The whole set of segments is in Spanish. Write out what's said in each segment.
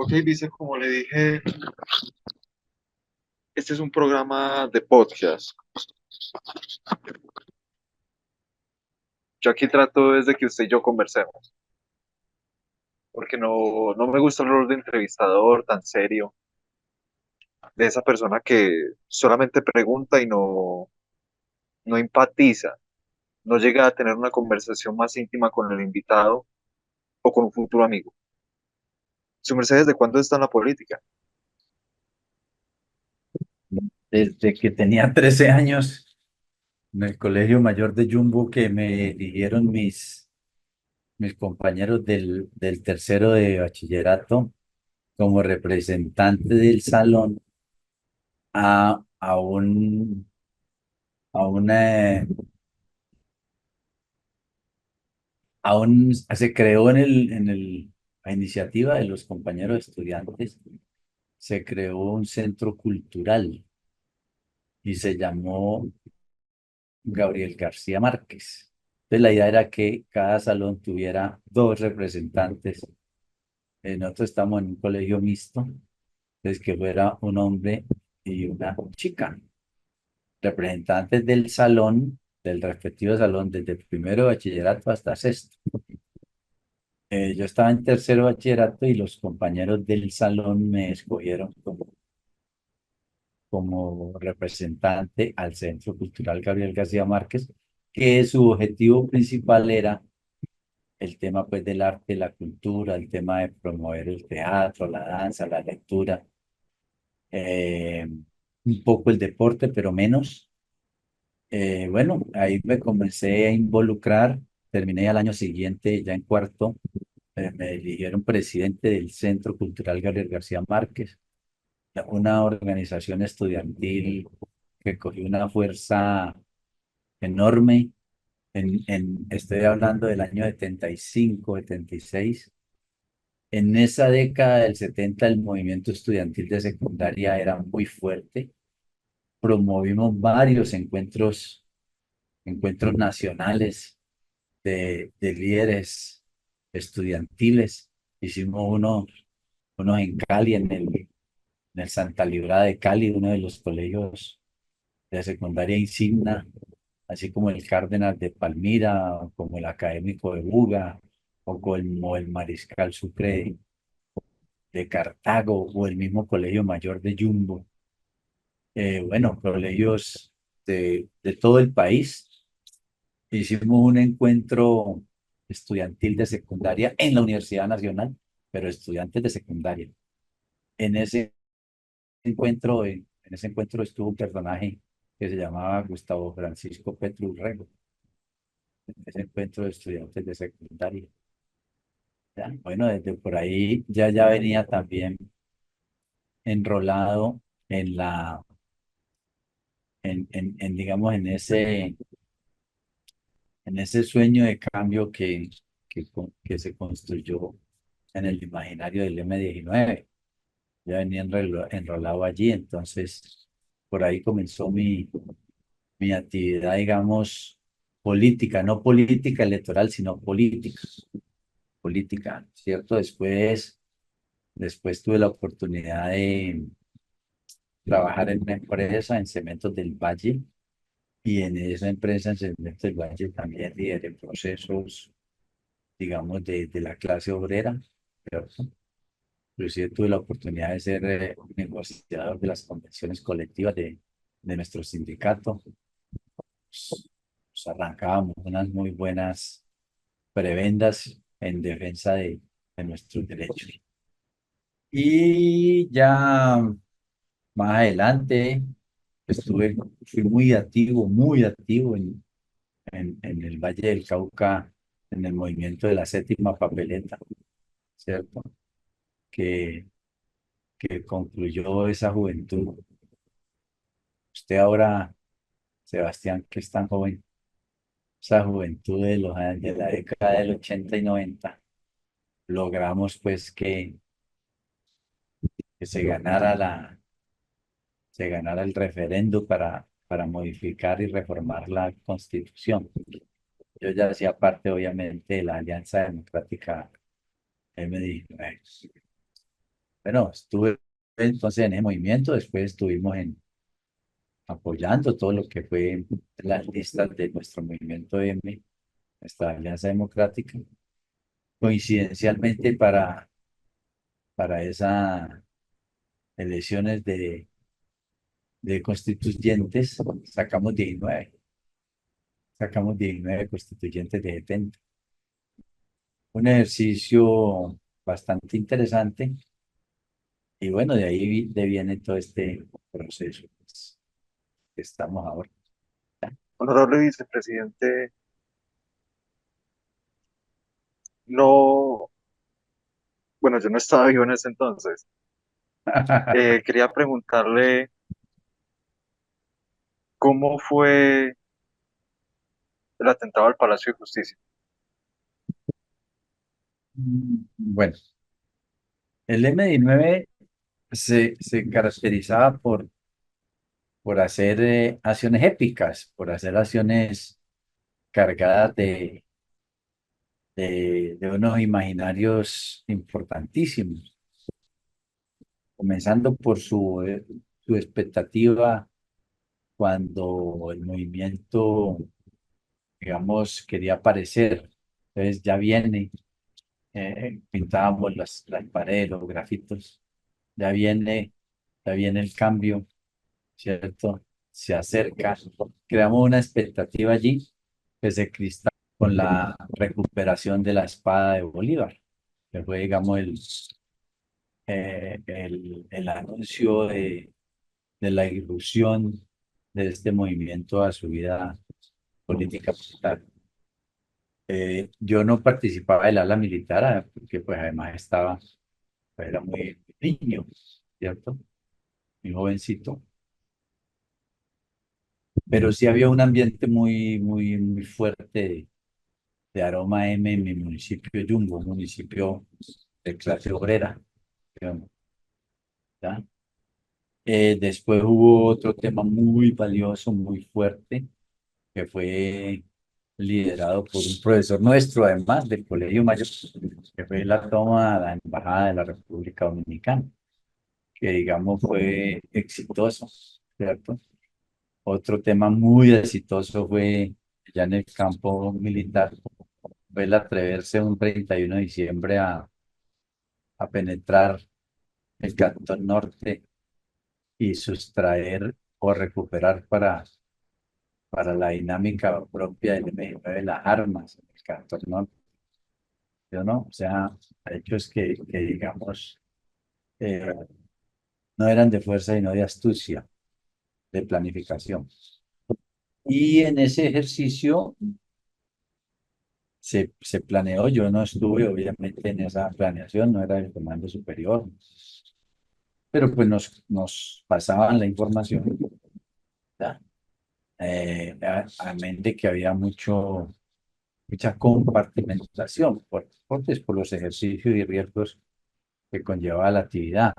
Ok, dice, como le dije, este es un programa de podcast. Yo aquí trato desde que usted y yo conversemos, porque no me gusta el rol de entrevistador tan serio, de esa persona que solamente pregunta y no empatiza, no llega a tener una conversación más íntima con el invitado o con un futuro amigo. ¿Su merced desde cuándo está en la política? Desde que tenía 13 años en el Colegio Mayor de Jumbo, que me eligieron mis compañeros del tercero de bachillerato como representante del salón a un, a una, se creó la iniciativa de los compañeros estudiantes, se creó un centro cultural y se llamó Gabriel García Márquez. Entonces la idea era que cada salón tuviera dos representantes. Nosotros estamos en un colegio mixto, entonces que fuera un hombre y una chica, representantes del salón, del respectivo salón, desde el primero de bachillerato hasta sexto. Yo estaba en tercero de bachillerato y los compañeros del salón me escogieron como representante al Centro Cultural Gabriel García Márquez, que su objetivo principal era el tema pues del arte, la cultura, el tema de promover el teatro, la danza, la lectura, eh, un poco el deporte, pero menos. Bueno, ahí me comencé a involucrar, terminé al año siguiente, ya en cuarto, me eligieron presidente del Centro Cultural Gabriel García Márquez, una organización estudiantil que cogió una fuerza enorme. Estoy hablando del año 75, 76. En esa década del 70 el movimiento estudiantil de secundaria era muy fuerte. Promovimos varios encuentros nacionales de líderes estudiantiles. Hicimos unos en Cali, en el Santa Librada de Cali, uno de los colegios de secundaria insignia, así como el Cárdenas de Palmira, o como el Académico de Buga, o el Mariscal Sucre de Cartago, o el mismo Colegio Mayor de Jumbo. Bueno, colegios de todo el país. Hicimos un encuentro estudiantil de secundaria en la Universidad Nacional, pero estudiantes de secundaria. En ese en ese encuentro estuvo un personaje que se llamaba Gustavo Francisco Petru Rego, en ese encuentro de estudiantes de secundaria. ¿Ya? Bueno, desde por ahí ya venía también enrolado en la, digamos, en ese sueño de cambio que se construyó en el imaginario del M19. Ya venía enrolado allí, entonces por ahí comenzó mi actividad, digamos, política, no política electoral, sino política, ¿cierto? Después tuve la oportunidad de trabajar en una empresa en Cementos del Valle, y en esa empresa en Cementos del Valle también lideré procesos, digamos, de la clase obrera, ¿cierto? Inclusive tuve la oportunidad de ser negociador de las convenciones colectivas de nuestro sindicato. Pues arrancábamos unas muy buenas prebendas en defensa de nuestros derechos. Y ya más adelante fui muy activo en el Valle del Cauca, en el movimiento de la séptima papeleta, ¿cierto? Que, que concluyó esa juventud. Usted ahora, Sebastián, que es tan joven, esa juventud de la década del 80 y 90, logramos pues que se ganara el referendo para modificar y reformar la Constitución. Yo ya hacía parte, obviamente, de la Alianza Democrática M19. Bueno, estuve entonces en ese movimiento, después estuvimos apoyando todo lo que fue las listas de nuestro movimiento M, nuestra Alianza Democrática, coincidencialmente para esas elecciones de constituyentes, sacamos 19 constituyentes de 70. Un ejercicio bastante interesante y bueno, de ahí viene todo este proceso pues, que estamos ahora. Honorable vicepresidente, no, bueno, yo no estaba vivo en ese entonces. Quería preguntarle cómo fue el atentado al Palacio de Justicia. Bueno, el M-19 se caracterizaba por hacer acciones épicas, por hacer acciones cargadas de unos imaginarios importantísimos, comenzando por su expectativa cuando el movimiento, digamos, quería aparecer. Entonces ya viene, pintábamos las paredes, los grafitos, ya viene, ya viene el cambio, ¿cierto? Se acerca, creamos una expectativa allí que se cristaliza con la recuperación de la espada de Bolívar, que fue, digamos, el anuncio de la irrupción de este movimiento a su vida política militar. Yo no participaba del ala militar, porque pues además era muy niño, ¿cierto? Muy jovencito, pero sí había un ambiente muy fuerte de aroma M en mi municipio Yumbo, un municipio de clase obrera, digamos, ¿ya? Después hubo otro tema muy valioso, muy fuerte, que fue liderado por un profesor nuestro, además del Colegio Mayor, que fue la toma de la Embajada de la República Dominicana, que digamos fue exitoso, ¿cierto? Otro tema muy exitoso fue ya en el campo militar, fue el atreverse un 31 de diciembre a penetrar el Cantón Norte y sustraer o recuperar para la dinámica propia del M19 las armas en el Cantón Norte. ¿Yo no? O sea, hechos que digamos, eh, no eran de fuerza, sino de astucia, de planificación. Y en ese ejercicio se planeó, yo no estuve obviamente en esa planeación, no era el comando superior, pero pues nos pasaban la información, ¿ya? Amén de que había mucha compartimentación pues, por los ejercicios y riesgos que conllevaba la actividad.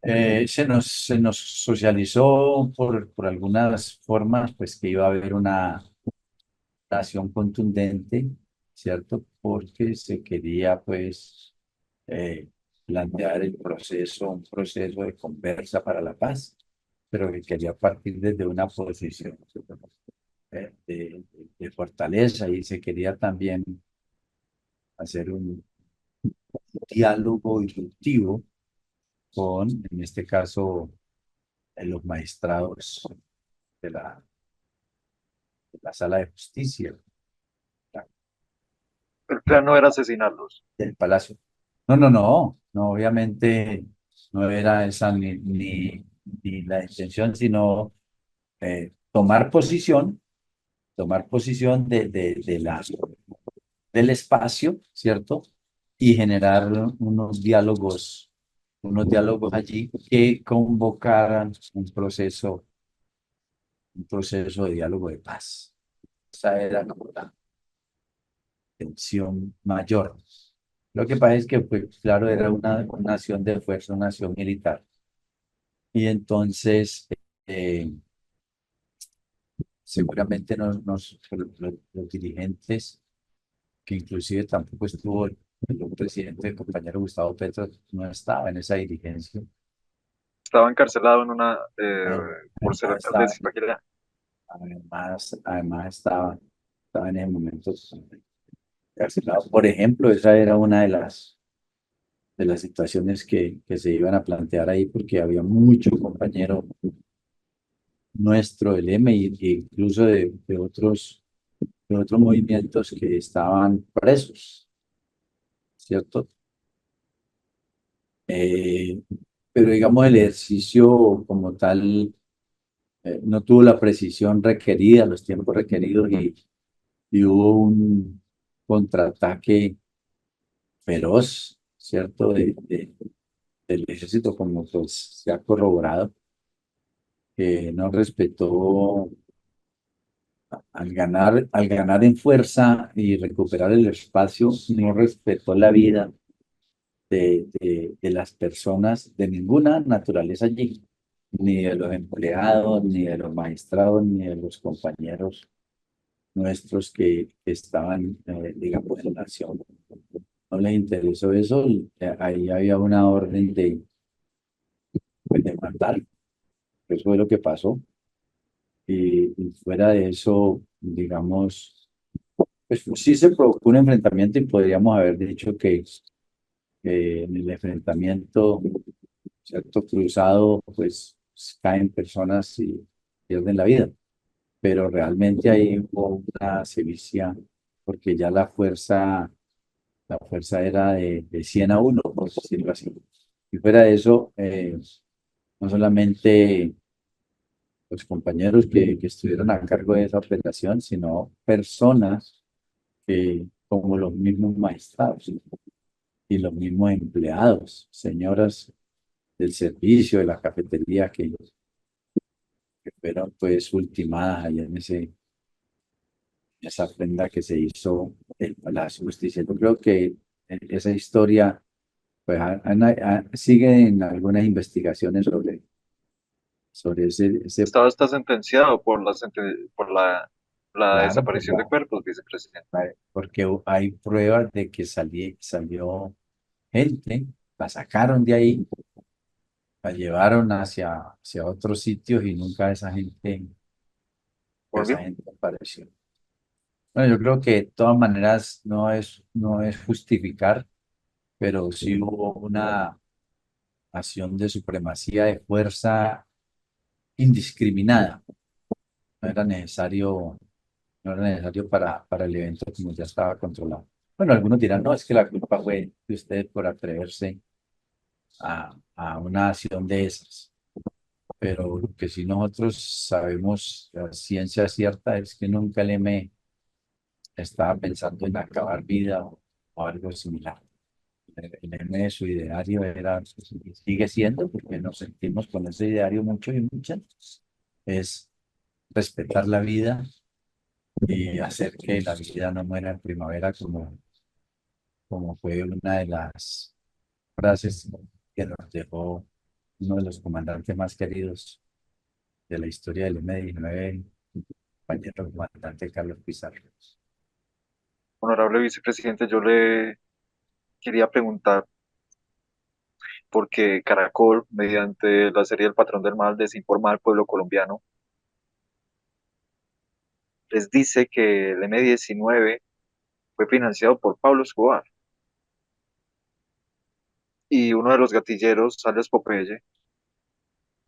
Se nos socializó por algunas formas, pues que iba a haber una acción contundente, ¿cierto? Porque se quería, pues, eh, plantear un proceso de conversa para la paz, pero que quería partir desde una posición de fortaleza y se quería también hacer un diálogo irruptivo con, en este caso, los magistrados de la sala de justicia El plan no era asesinarlos. del palacio. No, no, no, no, obviamente no era esa ni la intención, sino tomar posición del espacio, ¿cierto? Y generar unos diálogos allí que convocaran un proceso de diálogo de paz. Esa era como la tensión mayor. Lo que pasa es que, pues, claro, era una acción de fuerza, una acción militar. Y entonces, eh, seguramente los dirigentes, que inclusive tampoco estuvo el presidente, el compañero Gustavo Petro, no estaba en esa dirigencia. Estaba encarcelado en una, por ser Además, alcalde de estaba, Zipaquirá. además estaba en ese momento encarcelado. Por ejemplo, esa era una de las situaciones que se iban a plantear ahí, porque había mucho compañero nuestro del M y incluso de otros movimientos que estaban presos, ¿cierto? Eh, pero digamos, el ejercicio como tal no tuvo la precisión requerida, los tiempos requeridos y hubo un contraataque feroz, ¿cierto? Del ejército, como pues se ha corroborado, que no respetó al ganar en fuerza y recuperar el espacio, no respetó la vida de las personas de ninguna naturaleza allí, ni de los empleados, ni de los magistrados, ni de los compañeros nuestros que estaban, digamos, en la acción. No les interesó eso, y ahí había una orden pues, de matar. Eso fue lo que pasó. Y fuera de eso, digamos, pues sí se provocó un enfrentamiento y podríamos haber dicho que en el enfrentamiento, ¿cierto? Cruzado, pues caen personas y pierden la vida. Pero realmente ahí hubo una sevicia, porque ya la fuerza era de 100 a 1, por decirlo así. Y fuera de eso, no solamente los compañeros que estuvieron a cargo de esa operación, sino personas como los mismos magistrados y los mismos empleados, señoras del servicio, de la cafetería, que fueron pues ultimadas allá esa prenda que se hizo el Palacio de Justicia. Yo creo que esa historia pues, sigue en algunas investigaciones sobre ese. Está sentenciado por por la Claro, pues, desaparición de cuerpos, vicepresidente. porque hay pruebas de que salió gente, la sacaron de ahí, la llevaron hacia otros sitios y nunca esa ¿Volvió? gente apareció. Bueno, yo creo que de todas maneras no es justificar, pero sí hubo una acción de supremacía de fuerza indiscriminada. No era necesario, no era necesario para el evento como ya estaba controlado. Bueno, algunos dirán, no, es que la culpa fue de ustedes por atreverse a una acción de esas. Pero lo que sí nosotros sabemos, la ciencia cierta, es que nunca el M estaba pensando en acabar vida o algo similar. El M de su ideario era, sigue siendo, porque nos sentimos con ese ideario mucho y muchas, es respetar la vida y hacer que la vida no muera en primavera, como fue una de las frases que nos dejó uno de los comandantes más queridos de la historia del M-19, compañero comandante Carlos Pizarro. Honorable vicepresidente, yo le quería preguntar por qué Caracol, mediante la serie El Patrón del Mal, desinforma al pueblo colombiano, les dice que el M-19 fue financiado por Pablo Escobar y uno de los gatilleros, alias Popeye,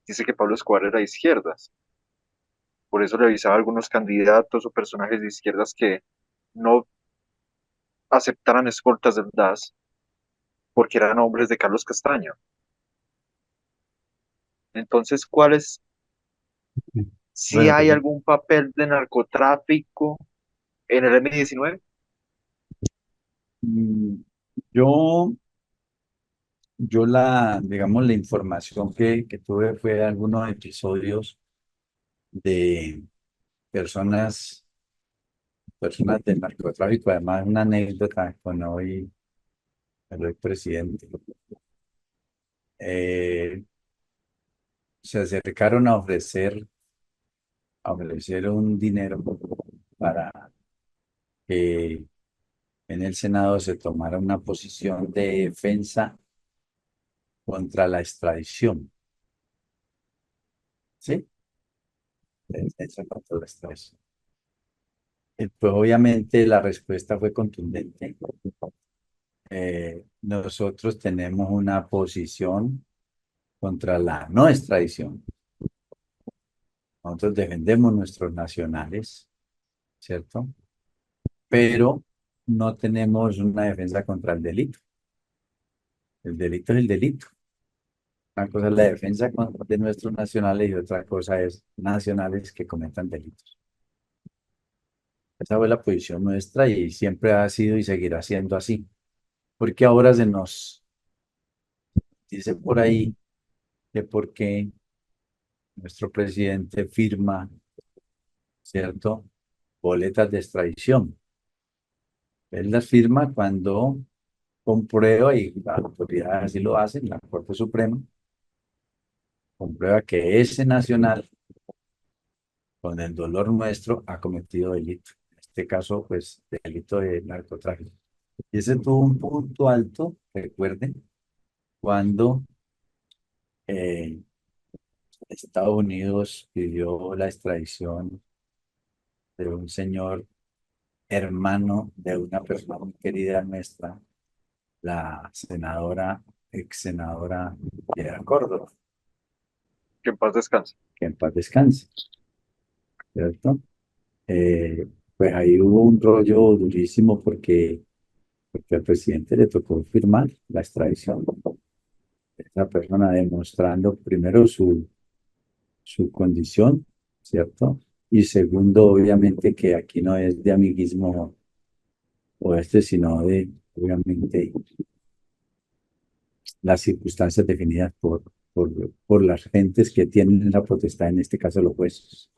dice que Pablo Escobar era de izquierdas. Por eso le avisaba a algunos candidatos o personajes de izquierdas que no aceptaran escoltas del DAS porque eran hombres de Carlos Castaño. Entonces, ¿cuál es, si Bueno, pues hay algún papel de narcotráfico en el M-19? mm, yo, digamos, la información que tuve fue algunos episodios de personas del narcotráfico, además una anécdota con el hoy presidente. Eh, Se acercaron a ofrecer un dinero para que en el Senado se tomara una posición de defensa contra la extradición, ¿sí? De defensa contra la extradición. Pues obviamente la respuesta fue contundente. Nosotros tenemos una posición contra la no extradición. Nosotros defendemos nuestros nacionales, ¿cierto? Pero no tenemos una defensa contra el delito. El delito es el delito. Una cosa es la defensa de nuestros nacionales y otra cosa es nacionales que cometan delitos. Esa fue la posición nuestra y siempre ha sido y seguirá siendo así. Porque ahora se nos dice por ahí que porque nuestro presidente firma, ¿cierto? Boletas de extradición. Él las firma cuando comprueba, y la autoridad así lo hace, la Corte Suprema, comprueba que ese nacional, con el dolor nuestro, ha cometido delito. En este caso, pues, delito de narcotráfico. Y ese tuvo un punto alto, recuerden, cuando eh, Estados Unidos pidió la extradición de un señor hermano de una persona muy querida nuestra, la senadora, ex senadora Piedra Córdoba, Que en paz descanse. que en paz descanse, ¿cierto? Pues ahí hubo un rollo durísimo porque al presidente le tocó firmar la extradición. Esa persona demostrando primero su condición, ¿cierto? Y segundo, obviamente, que aquí no es de amiguismo o sino de, obviamente, las circunstancias definidas por las gentes que tienen la potestad, en este caso los jueces.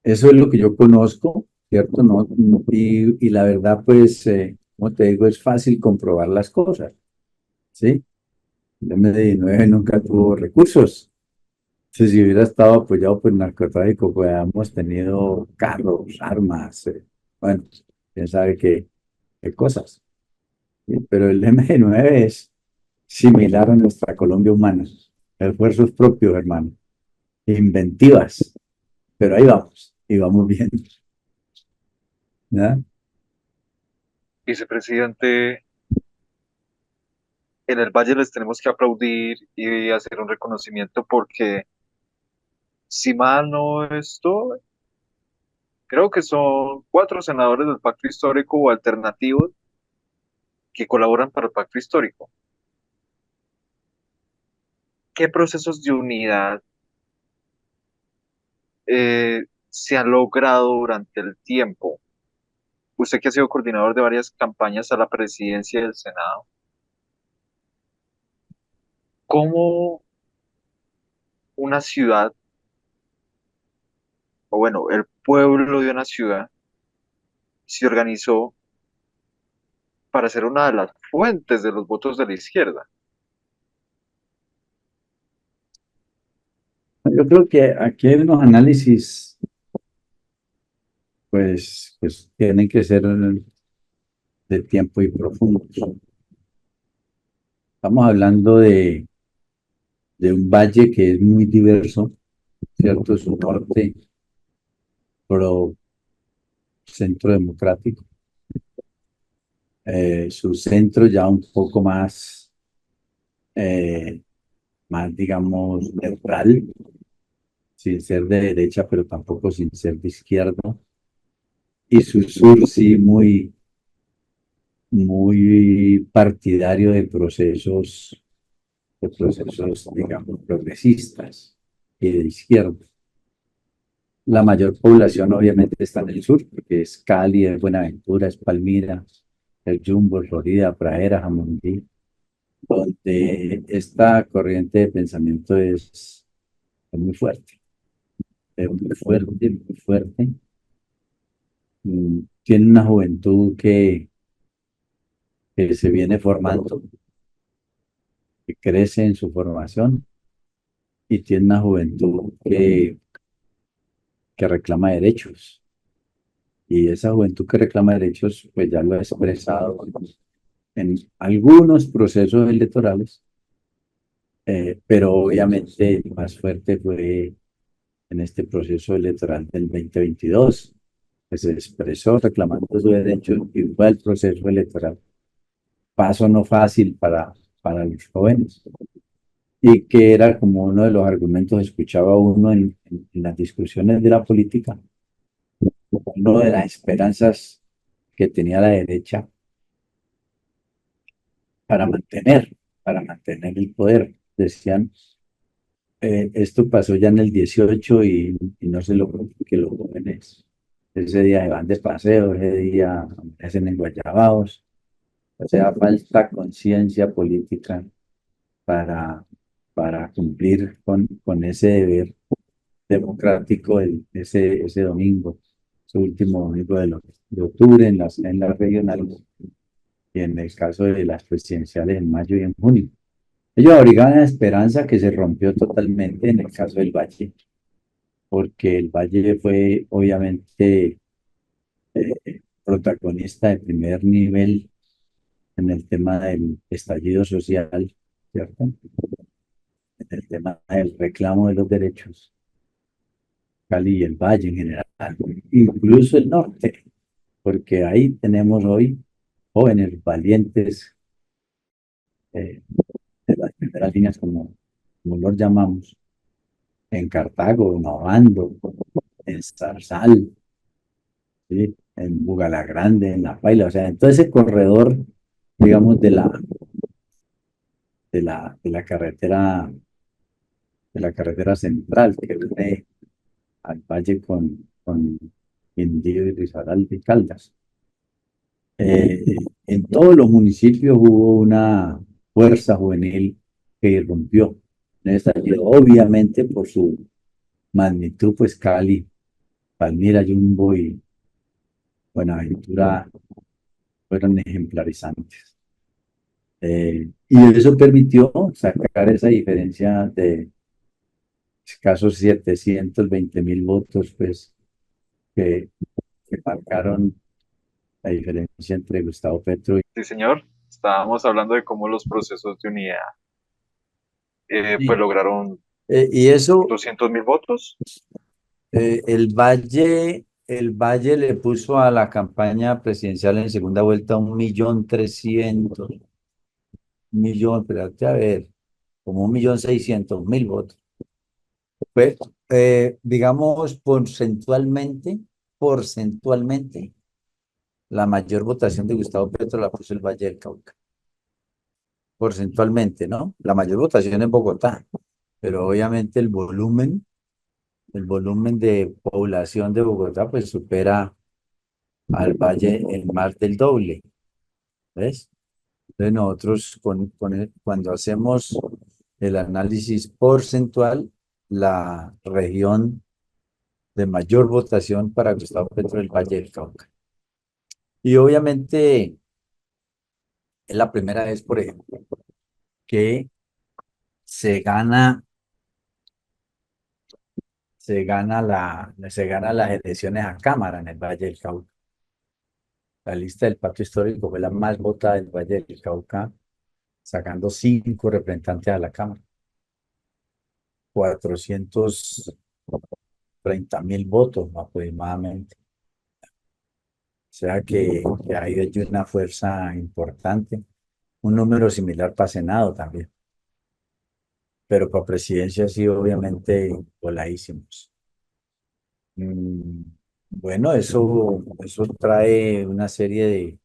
Eso es lo que yo conozco, ¿cierto? No, y la verdad, pues, como te digo, es fácil comprobar las cosas, ¿sí? El M-19 nunca tuvo recursos. Entonces, si hubiera estado apoyado por el narcotráfico, pues habíamos tenido carros, armas, bueno, quién sabe qué cosas. ¿Sí? Pero el M-19 es similar a nuestra Colombia humana. Esfuerzos propios, hermano. Inventivas. Pero ahí vamos. Y vamos bien. ¿Ya? Vicepresidente, en el Valle les tenemos que aplaudir y hacer un reconocimiento porque, si mal no estoy, creo que son 4 senadores del Pacto Histórico o alternativos que colaboran para el Pacto Histórico. ¿Qué procesos de unidad se han logrado durante el tiempo? Usted que ha sido coordinador de varias campañas a la presidencia del Senado, ¿cómo una ciudad, o bueno, el pueblo de una ciudad, se organizó para ser una de las fuentes de los votos de la izquierda? Yo creo que aquí hay unos análisis, pues tienen que ser de tiempo y profundos. Estamos hablando de un valle que es muy diverso, ¿cierto? Su norte pro centro democrático, su centro ya un poco eh, más digamos, neutral, sin ser de derecha, pero tampoco sin ser de izquierda, y su sur sí muy partidario de procesos, digamos, progresistas y de izquierda. La mayor población obviamente está en el sur, porque es Cali, es Buenaventura, es Palmira, el Jumbo, Florida, Pradera, Jamundí, donde esta corriente de pensamiento es muy fuerte, es muy fuerte, muy fuerte. Tiene una juventud que se viene formando, que crece en su formación y tiene una juventud que reclama derechos, Y esa juventud que reclama derechos, pues ya lo ha expresado en algunos procesos electorales, pero obviamente el más fuerte fue en este proceso electoral del 2022, que se expresó reclamando su derecho y fue el proceso electoral. Paso no fácil para los jóvenes y que era como uno de los argumentos que escuchaba uno en las discusiones de la política, una de las esperanzas que tenía la derecha para mantener, para mantener el poder. Decían, esto pasó ya en el 18 y no se logró porque los jóvenes ese día se van de paseo, ese día hacen enguayabados. O sea, falta conciencia política para, para cumplir con ese deber democrático ese domingo, ese último domingo de octubre en las regionales y en el caso de las presidenciales en mayo y en junio. Ellos abrigaban la esperanza que se rompió totalmente en el caso del Valle, porque el Valle fue obviamente protagonista de primer nivel en el tema del estallido social, ¿cierto? En el tema del reclamo de los derechos, Cali y el Valle en general, incluso el norte, porque ahí tenemos hoy jóvenes valientes de las primeras líneas, como los llamamos, en Cartago, en Obando, en Zarzal, ¿sí? En Bugalagrande, en La Paila, o sea, en todo ese corredor, digamos, de la carretera central que une al valle con Quindío y Risaralda y Caldas. Eh, en todos los municipios hubo una fuerza juvenil que irrumpió en esta ciudad. Obviamente por su magnitud, pues Cali, Palmira, Jumbo y Buenaventura fueron ejemplarizantes. Y eso permitió sacar esa diferencia de escasos 720.000 votos, pues, que, que marcaron la diferencia entre Gustavo Petro Sí, señor. Estábamos hablando de cómo los procesos de unidad pues y, lograron y eso, 200.000 votos. el Valle le puso a la campaña presidencial en segunda vuelta 1.300.000, un millón, espérate a ver, como 1.600.000 votos. Pues, digamos, porcentualmente, la mayor votación de Gustavo Petro la puso el Valle del Cauca. Porcentualmente, ¿no? La mayor votación en Bogotá, pero obviamente el volumen de población de Bogotá, pues supera al Valle en más del doble, ¿ves? Entonces nosotros cuando hacemos el análisis porcentual, la región de mayor votación para Gustavo Petro es el Valle del Cauca. Y obviamente es la primera vez, por ejemplo, que se gana, se gana las elecciones a Cámara en el Valle del Cauca. La lista del pacto histórico fue la más votada del Valle del Cauca, sacando 5 representantes a la Cámara. 430.000 votos aproximadamente. O sea que hay una fuerza importante. Un número similar para Senado también. Pero para presidencia sí, obviamente, voladísimos. Mm, bueno, eso trae una serie de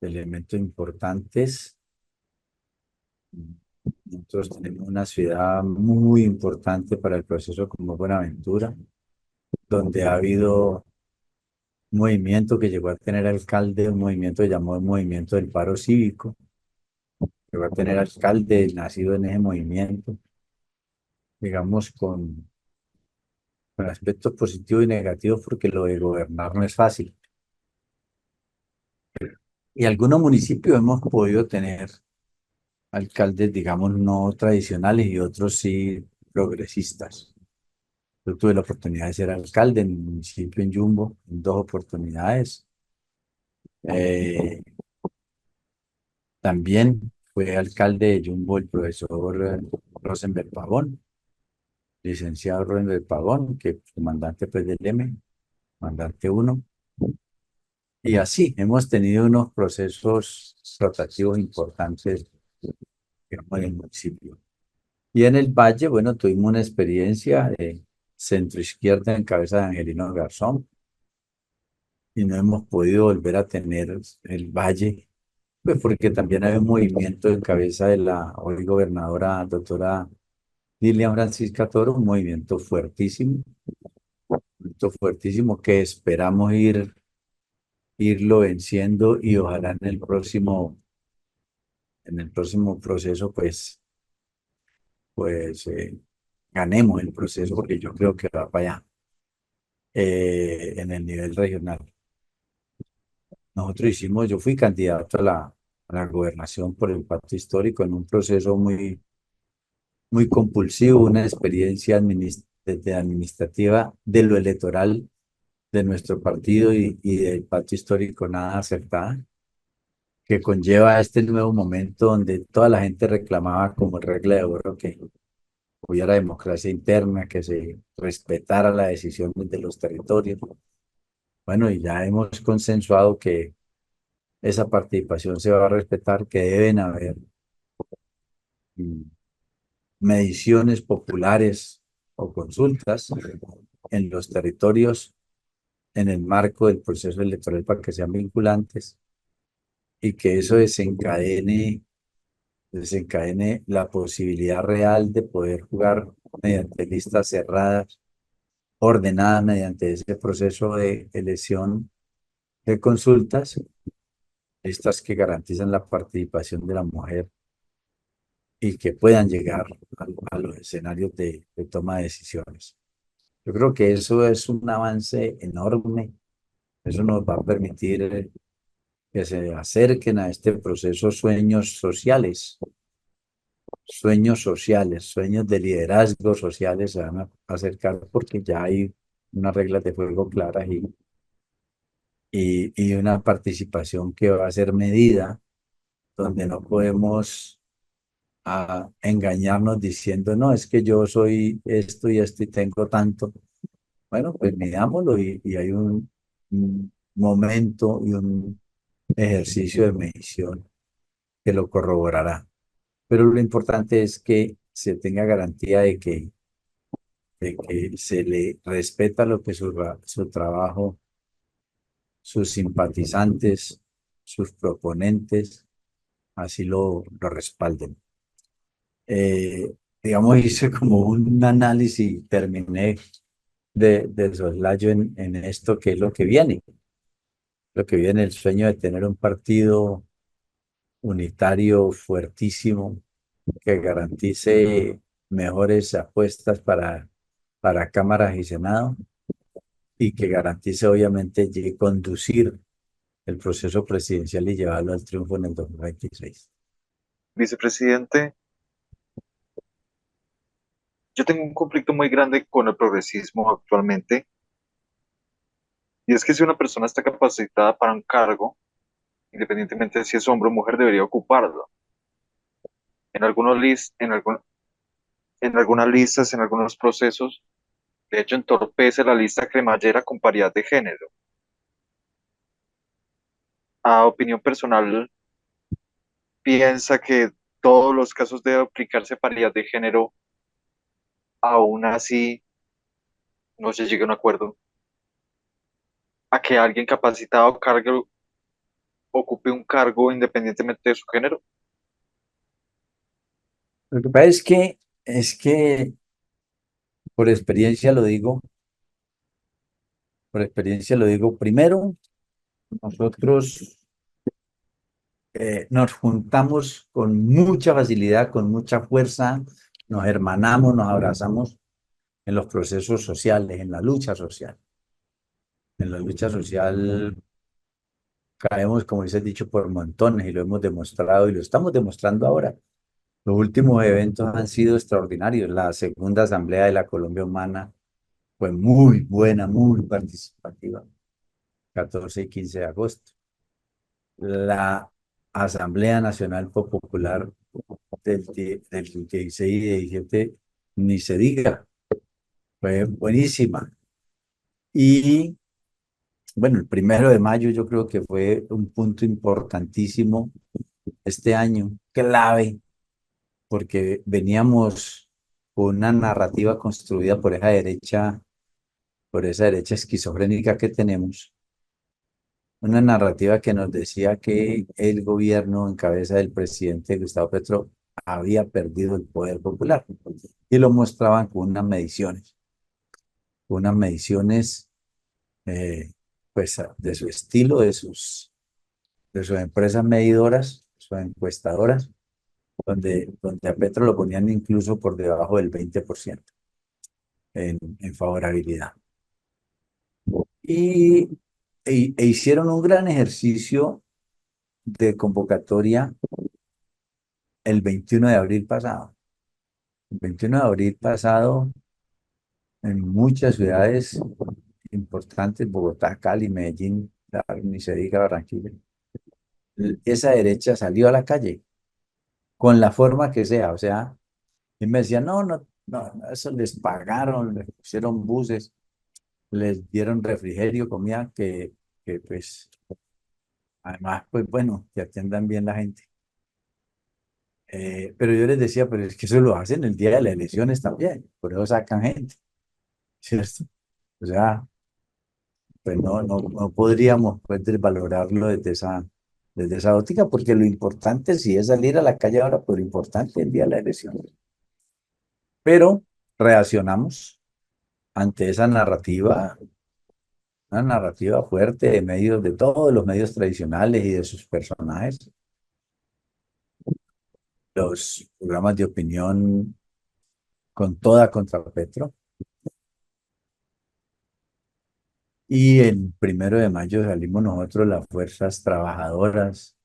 elementos importantes. Nosotros tenemos una ciudad muy importante para el proceso como Buenaventura, donde ha habido un movimiento que llegó a tener alcalde, un movimiento llamado el Movimiento del Paro Cívico, llegó a tener alcalde nacido en ese movimiento, digamos, con aspectos positivos y negativos, porque lo de gobernar no es fácil. Y algunos municipios hemos podido tener alcaldes, digamos, no tradicionales y otros sí progresistas. Yo tuve la oportunidad de ser alcalde en el municipio en Yumbo en dos oportunidades. Eh, También fue alcalde de Yumbo el profesor Rosenberg Pavón, licenciado Rosenberg Pavón, que es comandante pues, del M, comandante uno. Y así hemos tenido unos procesos rotativos importantes, digamos, en el municipio. Y en el Valle, bueno, tuvimos una experiencia de centro izquierda en cabeza de Angelino Garzón y no hemos podido volver a tener el Valle, pues porque también hay un movimiento en cabeza de la hoy gobernadora doctora Lilian Francisca Toro, un movimiento fuertísimo que esperamos irlo venciendo y ojalá en el próximo proceso, pues ganemos el proceso porque yo creo que va para allá en el nivel regional. Yo fui candidato a la gobernación por el pacto histórico en un proceso muy compulsivo, una experiencia administrativa de lo electoral de nuestro partido y del pacto histórico nada acertada, que conlleva este nuevo momento donde toda la gente reclamaba como regla de oro que hubiera democracia interna, que se respetara la decisión de los territorios. Bueno, y ya hemos consensuado que esa participación se va a respetar, que deben haber mm, mediciones populares o consultas en los territorios en el marco del proceso electoral para que sean vinculantes y que eso desencadene la posibilidad real de poder jugar mediante listas cerradas, ordenadas mediante ese proceso de elección de consultas, listas que garantizan la participación de la mujer y que puedan llegar a los escenarios de toma de decisiones. Yo creo que eso es un avance enorme. Eso nos va a permitir que se acerquen a este proceso sueños de liderazgo sociales se van a acercar porque ya hay unas reglas de juego claras y una participación que va a ser medida, donde no podemos engañarnos diciendo, no, es que yo soy esto y esto y tengo tanto. Bueno, pues midámoslo y hay un momento y un ejercicio de medición que lo corroborará. Pero lo importante es que se tenga garantía de que se le respeta lo que su trabajo, sus simpatizantes, sus proponentes, así lo respalden. Digamos, hice como un análisis, terminé de soslayo en esto que es lo que viene, el sueño de tener un partido unitario fuertísimo que garantice mejores apuestas para cámaras y Senado y que garantice obviamente conducir el proceso presidencial y llevarlo al triunfo en el 2026. Vicepresidente, yo tengo un conflicto muy grande con el progresismo actualmente, y es que si una persona está capacitada para un cargo, independientemente de si es hombre o mujer, debería ocuparlo. En algunos en algunas listas, en algunos procesos, de hecho, entorpece la lista cremallera con paridad de género. A opinión personal, piensa que todos los casos debe aplicarse paridad de género, aún así no se llegue a un acuerdo, a que alguien capacitado ocupe un cargo independientemente de su género. Lo que pasa es que por experiencia lo digo, por experiencia lo digo, primero, nosotros nos juntamos con mucha facilidad, con mucha fuerza, nos hermanamos, nos abrazamos en los procesos sociales, en la lucha social. En la lucha social caemos, como dice el dicho, por montones y lo hemos demostrado y lo estamos demostrando ahora. Los últimos eventos han sido extraordinarios. La segunda Asamblea de la Colombia Humana fue muy buena, muy participativa, 14 y 15 de agosto. La Asamblea Nacional Popular del 16 y 17, ni se diga, fue buenísima. Y bueno, el 1 de mayo yo creo que fue un punto importantísimo este año, clave, porque veníamos con una narrativa construida por esa derecha esquizofrénica que tenemos, una narrativa que nos decía que el gobierno en cabeza del presidente Gustavo Petro había perdido el poder popular y lo mostraban con unas mediciones eh, pues de su estilo, de sus empresas medidoras, sus encuestadoras, donde a Petro lo ponían incluso por debajo del 20% en favorabilidad. Y, e hicieron un gran ejercicio de convocatoria el 21 de abril pasado. El 21 de abril pasado, en muchas ciudades importantes, Bogotá, Cali, Medellín, ni se diga Barranquilla, esa derecha salió a la calle, con la forma que sea. O sea, y me decían, no, no, no, eso les pagaron, les pusieron buses, les dieron refrigerio, comida, que pues, además, pues bueno, que atiendan bien la gente. Pero yo les decía, pero es que eso lo hacen el día de las elecciones también, por eso sacan gente, ¿cierto? O sea, pues no podríamos pues desvalorarlo desde esa óptica, porque lo importante sí es salir a la calle ahora, pero lo importante es el día de las elecciones. Pero reaccionamos ante esa narrativa, una narrativa fuerte de medios, de todos los medios tradicionales y de sus personajes, los programas de opinión con toda contra Petro. Y el 1 de mayo salimos nosotros, las fuerzas trabajadoras,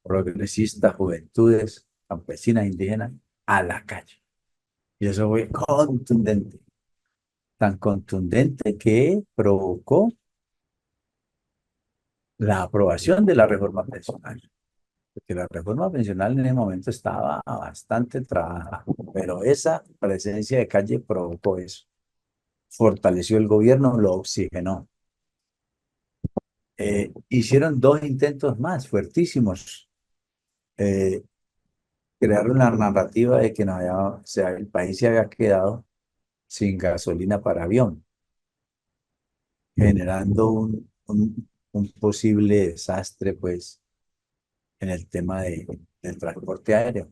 progresistas, juventudes, campesinas, indígenas, a la calle. Y eso fue contundente, tan contundente que provocó la aprobación de la reforma pensional. Porque la reforma pensional en ese momento estaba bastante trabajada, pero esa presencia de calle provocó eso. Fortaleció el gobierno, lo oxigenó. Hicieron dos intentos más fuertísimos. Eh, Crearon la narrativa de que no había, o sea, el país se había quedado sin gasolina para avión, generando un posible desastre, pues, en el tema del transporte aéreo.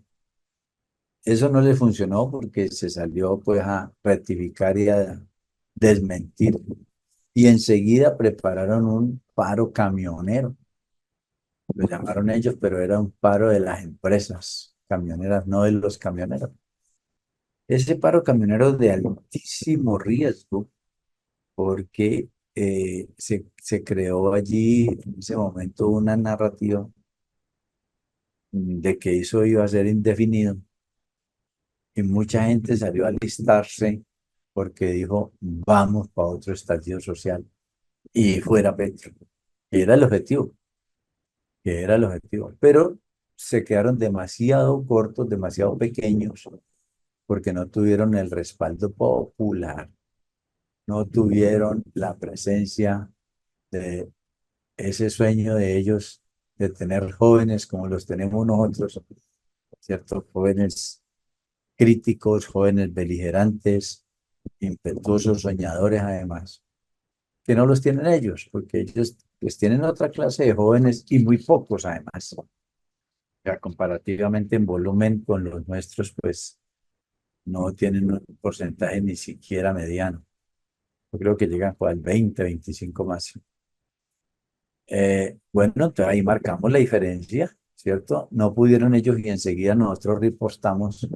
Eso no le funcionó porque se salió, pues, a rectificar y a desmentir. Y enseguida prepararon un paro camionero. Lo llamaron ellos, pero era un paro de las empresas camioneras, no de los camioneros. Ese paro camionero de altísimo riesgo porque se creó allí en ese momento una narrativa de que eso iba a ser indefinido y mucha gente salió a alistarse porque dijo, vamos para otro estallido social y fuera Petro. Que era el objetivo, que era el objetivo. Pero se quedaron demasiado cortos, demasiado pequeños, porque no tuvieron el respaldo popular, no tuvieron la presencia de ese sueño de ellos de tener jóvenes como los tenemos nosotros, ¿cierto? Jóvenes críticos, jóvenes beligerantes, impetuosos, soñadores además, que no los tienen ellos, porque ellos pues tienen otra clase de jóvenes y muy pocos además. Ya comparativamente en volumen con los nuestros, pues no tienen un porcentaje ni siquiera mediano. Yo creo que llegan al 20, 25 más. Bueno, entonces ahí marcamos la diferencia, ¿cierto? No pudieron ellos y enseguida nosotros reportamos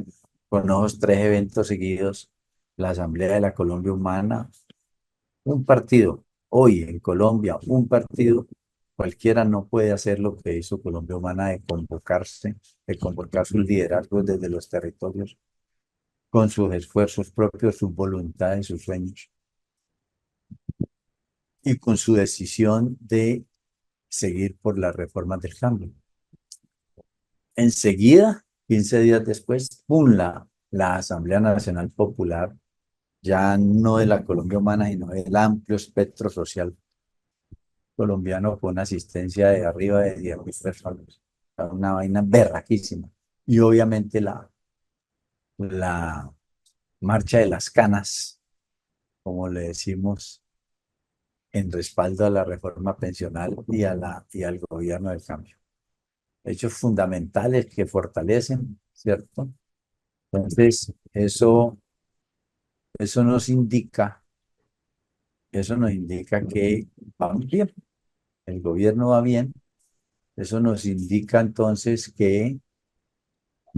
con los 3 eventos seguidos, la Asamblea de la Colombia Humana, un partido, hoy en Colombia, un partido, cualquiera no puede hacer lo que hizo Colombia Humana de convocarse, de convocar sus liderazgos desde los territorios, con sus esfuerzos propios, sus voluntades, sus sueños. y con su decisión de seguir por las reformas del cambio. Enseguida, 15 días después, ¡pum! La Asamblea Nacional Popular, ya no de la Colombia Humana, sino del amplio espectro social colombiano, con una asistencia de arriba de 10.000 personas. Una vaina berraquísima. Y obviamente la marcha de las canas, como le decimos, en respaldo a la reforma pensional y al gobierno del cambio. Hechos fundamentales que fortalecen, ¿cierto? Entonces, eso nos indica, eso nos indica que vamos bien, el gobierno va bien. Eso nos indica entonces que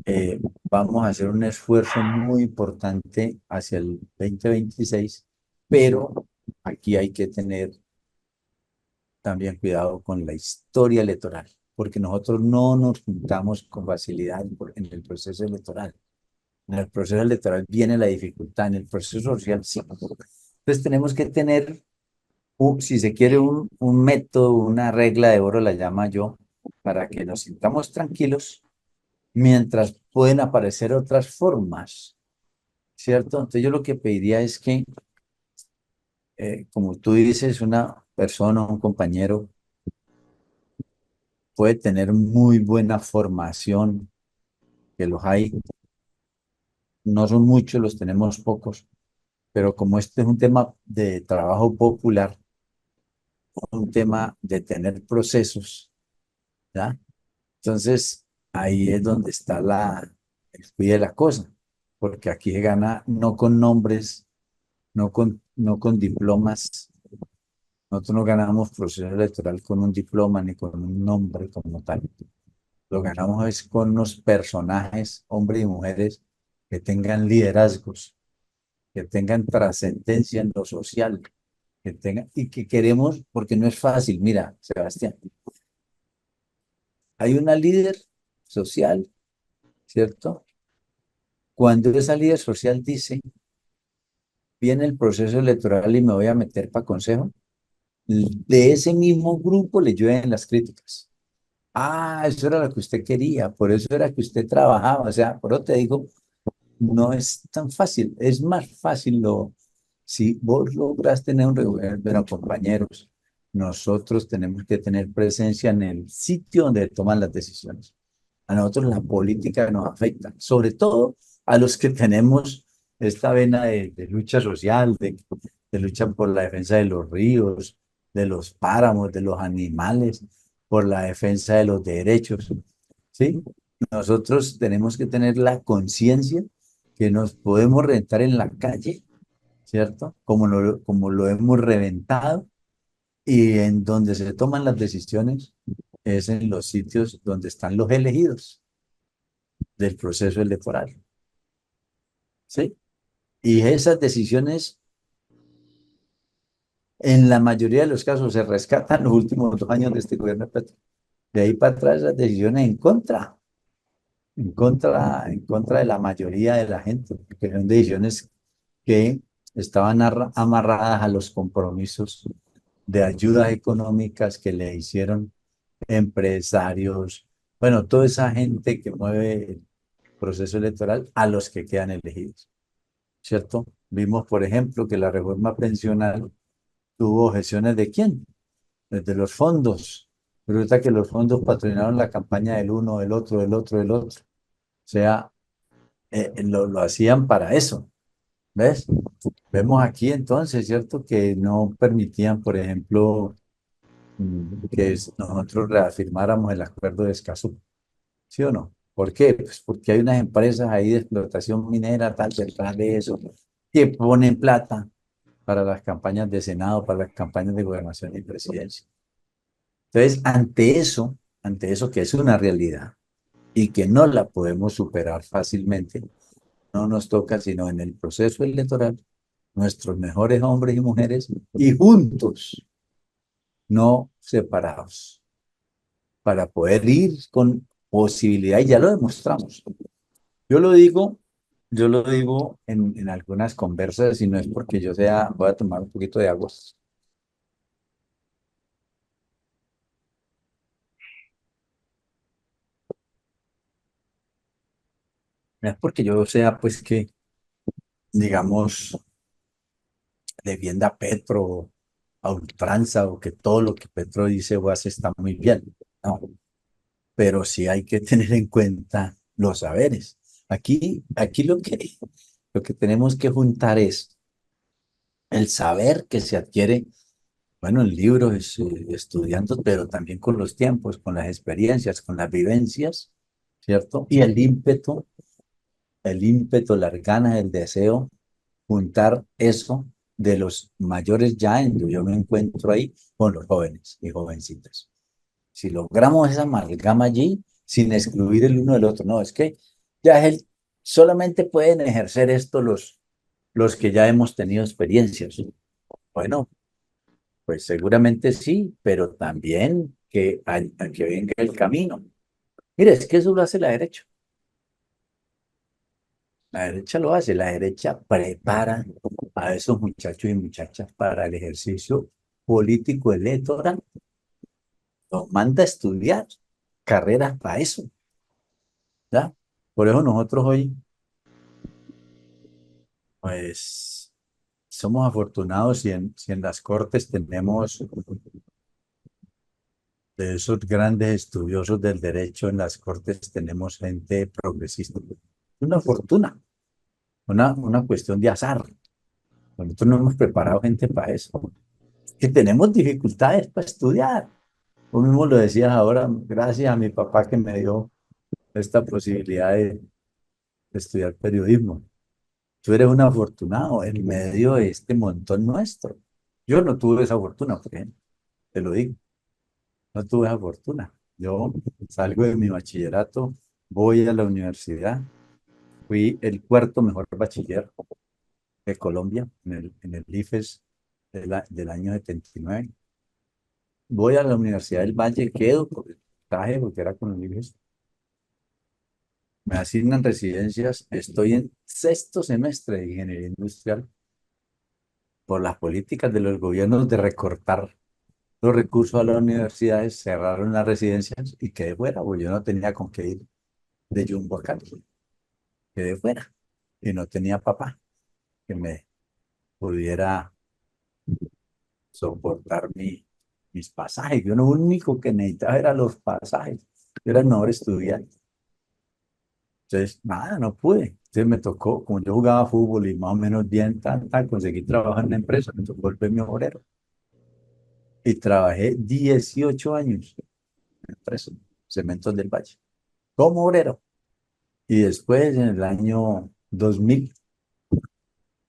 eh, vamos a hacer un esfuerzo muy importante hacia el 2026, pero aquí hay que tener también cuidado con la historia electoral, porque nosotros no nos juntamos con facilidad en el proceso electoral. En el proceso electoral viene la dificultad, en el proceso social sí. Entonces tenemos que tener, si se quiere, un método, una regla de oro, la llama yo, para que nos sintamos tranquilos mientras pueden aparecer otras formas, ¿cierto? Entonces yo lo que pediría es que, como tú dices, una persona, un compañero, puede tener muy buena formación, que los hay, no son muchos, los tenemos pocos, pero como este es un tema de trabajo popular, un tema de tener procesos, ¿ya? Entonces, ahí es donde está el cuide de la cosa, porque aquí se gana no con nombres, no con diplomas. Nosotros no ganamos proceso electoral con un diploma ni con un nombre como tal. Lo ganamos es con unos personajes, hombres y mujeres, que tengan liderazgos, que tengan trascendencia en lo social, que tengan, y que queremos, porque no es fácil. Mira, Sebastián, hay una líder social, ¿cierto? Cuando esa líder social dice, viene el proceso electoral y me voy a meter para consejo, de ese mismo grupo le llueven las críticas. Ah, eso era lo que usted quería, por eso era que usted trabajaba. O sea, por eso te digo, no es tan fácil, es más fácil si vos logras tener un gobierno, pero compañeros, nosotros tenemos que tener presencia en el sitio donde toman las decisiones. A nosotros la política nos afecta, sobre todo a los que tenemos esta vena de lucha social, de lucha por la defensa de los ríos, de los páramos, de los animales, por la defensa de los derechos. ¿Sí? Nosotros tenemos que tener la conciencia que nos podemos reventar en la calle, ¿cierto? Como lo hemos reventado, y en donde se toman las decisiones es en los sitios donde están los elegidos del proceso electoral, ¿sí? Y esas decisiones, en la mayoría de los casos, se rescatan los últimos 2 años de este gobierno de Petro. De ahí para atrás, las decisiones en contra de la mayoría de la gente, porque son decisiones que estaban amarradas a los compromisos de ayudas económicas que le hicieron empresarios, bueno, toda esa gente que mueve el proceso electoral a los que quedan elegidos, ¿cierto? Vimos, por ejemplo, que la reforma pensional tuvo objeciones ¿de quién? Desde los fondos. Resulta que los fondos patrocinaron la campaña del uno, del otro, del otro, del otro. O sea, lo hacían para eso, ¿ves? Vemos aquí entonces, ¿cierto? Que no permitían, por ejemplo, que nosotros reafirmáramos el acuerdo de Escazú, ¿sí o no? ¿Por qué? Pues porque hay unas empresas ahí de explotación minera, tal, detrás de eso, que ponen plata para las campañas de Senado, para las campañas de gobernación y presidencia. Entonces, ante eso que es una realidad y que no la podemos superar fácilmente, no nos toca sino en el proceso electoral, nuestros mejores hombres y mujeres, y juntos, no separados, para poder ir con posibilidad, y ya lo demostramos. Yo lo digo, yo lo digo en algunas conversas, y no es porque yo sea, voy a tomar un poquito de agua. No es porque yo sea, pues, que, digamos, defienda a Petro a ultranza o que todo lo que Petro dice o hace está muy bien. No, pero sí hay que tener en cuenta los saberes. Aquí lo que tenemos que juntar es el saber que se adquiere, bueno, en libros, estudiando, pero también con los tiempos, con las experiencias, con las vivencias, ¿cierto? Y el ímpetu, las ganas, el deseo, juntar eso de los mayores ya, yo me encuentro ahí con los jóvenes y jovencitas. Si logramos esa amalgama allí, sin excluir el uno del otro, no, es que ya es solamente pueden ejercer esto los que ya hemos tenido experiencias. Bueno, pues seguramente sí, pero también a que venga el camino. Mire, es que eso lo hace la derecha. La derecha lo hace, la derecha prepara a esos muchachos y muchachas para el ejercicio político electoral. Los manda a estudiar carreras para eso, ¿ya? Por eso nosotros hoy, pues, somos afortunados si en las cortes tenemos de esos grandes estudiosos del derecho, en las cortes tenemos gente progresista. Una fortuna, una cuestión de azar. Nosotros no hemos preparado gente para eso. Que tenemos dificultades para estudiar. Tú mismo lo decías ahora, gracias a mi papá que me dio esta posibilidad de estudiar periodismo. Tú eres un afortunado en medio de este montón nuestro. Yo no tuve esa fortuna, por ejemplo, te lo digo, no tuve esa fortuna. Yo salgo de mi bachillerato, voy a la universidad, fui el cuarto mejor bachiller de Colombia en el IFES del año 79. Voy a la Universidad del Valle, quedo por el traje porque era con el IFES. Me asignan residencias, estoy en sexto semestre de ingeniería industrial por las políticas de los gobiernos de recortar los recursos a las universidades, cerraron las residencias y quedé fuera, porque yo no tenía con qué ir de Jumbo a Cali, quedé fuera y no tenía papá que me pudiera soportar mis pasajes. Yo lo único que necesitaba era los pasajes, yo era el mejor estudiante. Entonces, nada, no pude. Entonces me tocó, como yo jugaba fútbol y más o menos bien, conseguí trabajo en una empresa, me tocó el premio obrero. Y trabajé 18 años en empresa, Cementos del Valle, como obrero. Y después, en el año 2000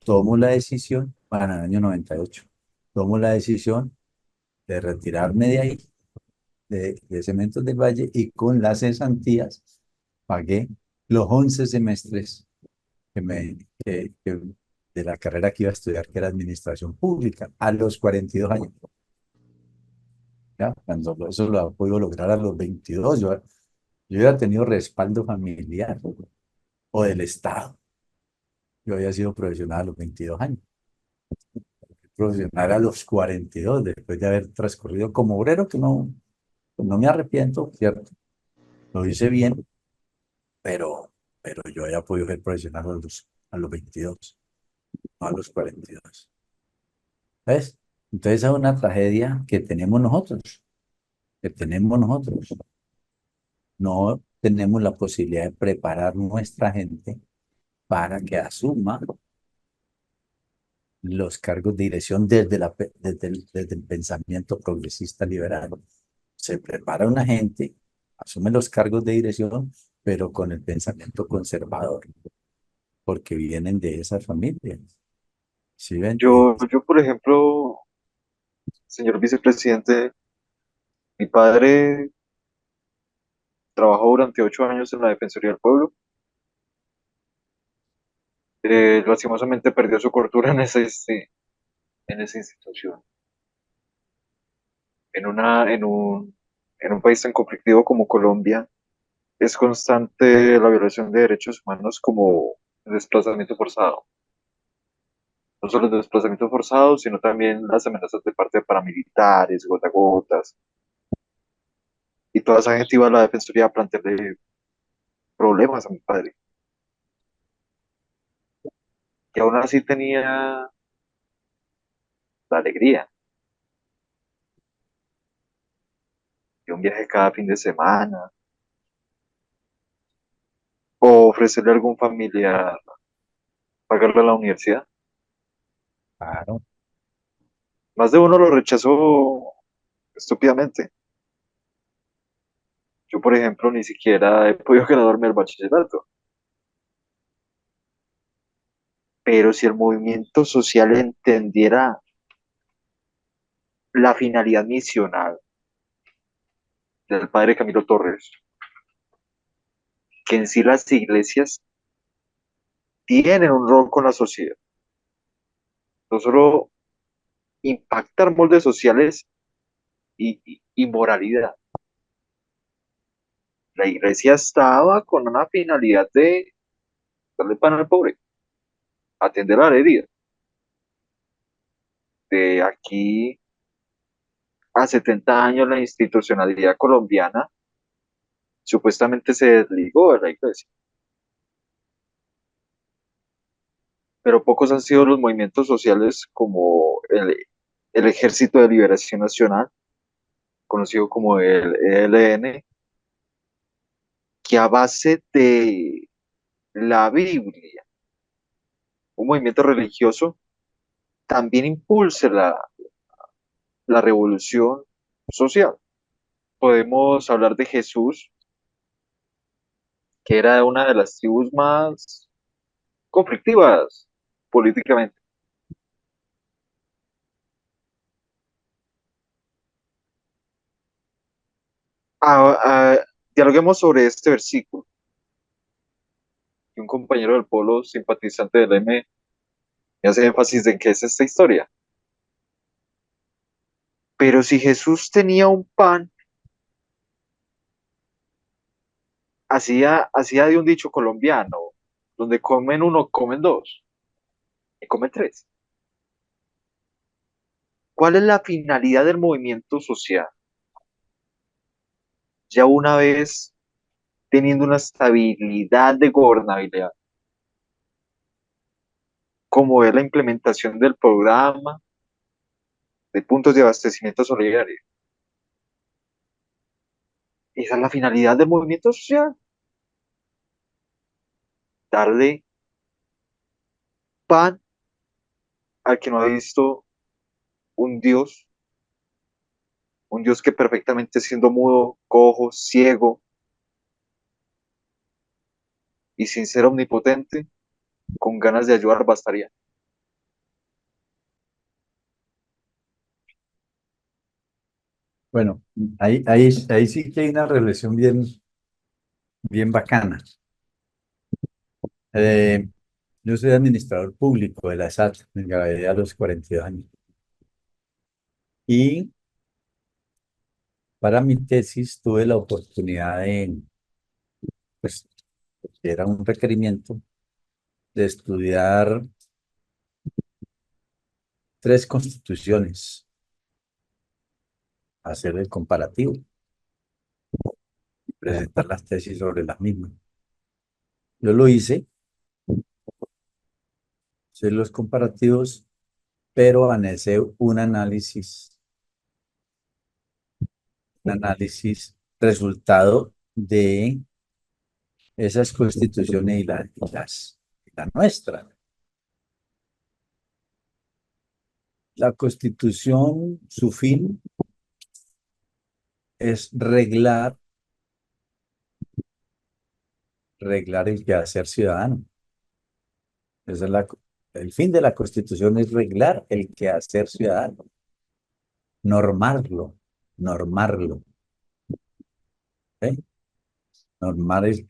tomo la decisión, para el año 98 tomo la decisión de retirarme de ahí, de Cementos del Valle, y con las cesantías pagué los 11 semestres que de la carrera que iba a estudiar, que era administración pública, a los 42 años. ¿Ya? Cuando eso lo he podido lograr a los 22, yo había tenido respaldo familiar o del Estado. Yo había sido profesional a los 22 años, profesional a los 42 después de haber transcurrido como obrero, que no, pues no me arrepiento, ¿cierto? Lo hice bien, pero, pero yo había podido ser profesional a los 22, no a los 42. ¿Ves? Entonces es una tragedia que tenemos nosotros. No tenemos la posibilidad de preparar nuestra gente para que asuma los cargos de dirección desde el pensamiento progresista liberal. Se prepara una gente, asume los cargos de dirección, pero con el pensamiento conservador, porque vienen de esas familias. ¿Sí ven? Yo, por ejemplo, señor vicepresidente, mi padre trabajó durante 8 años en la Defensoría del Pueblo. Lastimosamente perdió su cordura en esa institución. En un país tan conflictivo como Colombia, es constante la violación de derechos humanos como el desplazamiento forzado. No solo el desplazamiento forzado, sino también las amenazas de parte de paramilitares, gota a gotas. Y toda esa gente iba a la defensoría a plantearle problemas a mi padre. que aún así tenía la alegría de un viaje cada fin de semana, o ofrecerle a algún familiar pagarle la universidad. Claro, Más de uno lo rechazó estúpidamente. Yo, por ejemplo, ni siquiera he podido graduarme del bachillerato. Pero si el movimiento social entendiera la finalidad misional del padre Camilo Torres, que en sí las iglesias tienen un rol con la sociedad, no solo impactar moldes sociales y moralidad. La iglesia estaba con una finalidad de darle pan al pobre, atender a la herida. De aquí a 70 años la institucionalidad colombiana supuestamente se desligó de la iglesia, pero pocos han sido los movimientos sociales como el Ejército de Liberación Nacional, conocido como el ELN, que a base de la Biblia, un movimiento religioso, también impulse la revolución social. Podemos hablar de Jesús, que era una de las tribus más conflictivas políticamente. Ah, dialoguemos sobre este versículo, que un compañero del pueblo simpatizante del M me hace énfasis en que es esta historia. Pero si Jesús tenía un pan, hacía de un dicho colombiano, donde comen uno, comen dos, y comen tres. ¿Cuál es la finalidad del movimiento social? Ya una vez teniendo una estabilidad de gobernabilidad, como es la implementación del programa de puntos de abastecimiento solidario. Esa es la finalidad del movimiento social, darle pan al que no ha visto un un Dios que perfectamente siendo mudo, cojo, ciego y sin ser omnipotente, con ganas de ayudar bastaría. bueno, ahí sí que hay una relación bien bacana. Eh, yo soy administrador público de la SAT, me gradué a los 42 años. Y para mi tesis tuve la oportunidad pues, era un requerimiento de estudiar tres constituciones, hacer el comparativo y presentar las tesis sobre las mismas. Yo lo hice, hice los comparativos, pero anexé un análisis resultado de esas constituciones y la nuestra. La constitución, su fin es reglar el quehacer ciudadano. Esa es el fin de la constitución es reglar el quehacer ciudadano, normarlo, normarlo, ¿eh? Normar el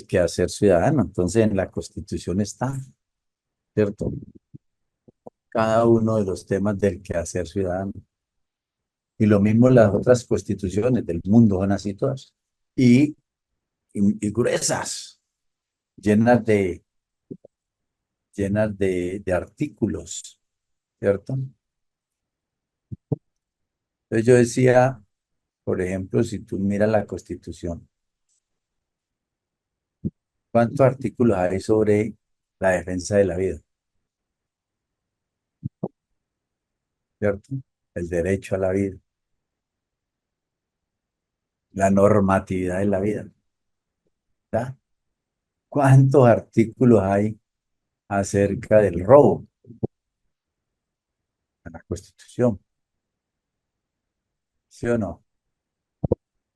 quehacer ciudadano. Entonces en la constitución está, ¿cierto? Cada uno de los temas del quehacer ciudadano. Y lo mismo las otras constituciones del mundo son así todas. Y, y gruesas, llenas de artículos, ¿cierto? Entonces yo decía, por ejemplo, si tú miras la Constitución, ¿cuántos artículos hay sobre la defensa de la vida? ¿cierto? El derecho a la vida, la normatividad de la vida, ¿verdad? ¿Cuántos artículos hay acerca del robo en la Constitución? ¿Sí o no?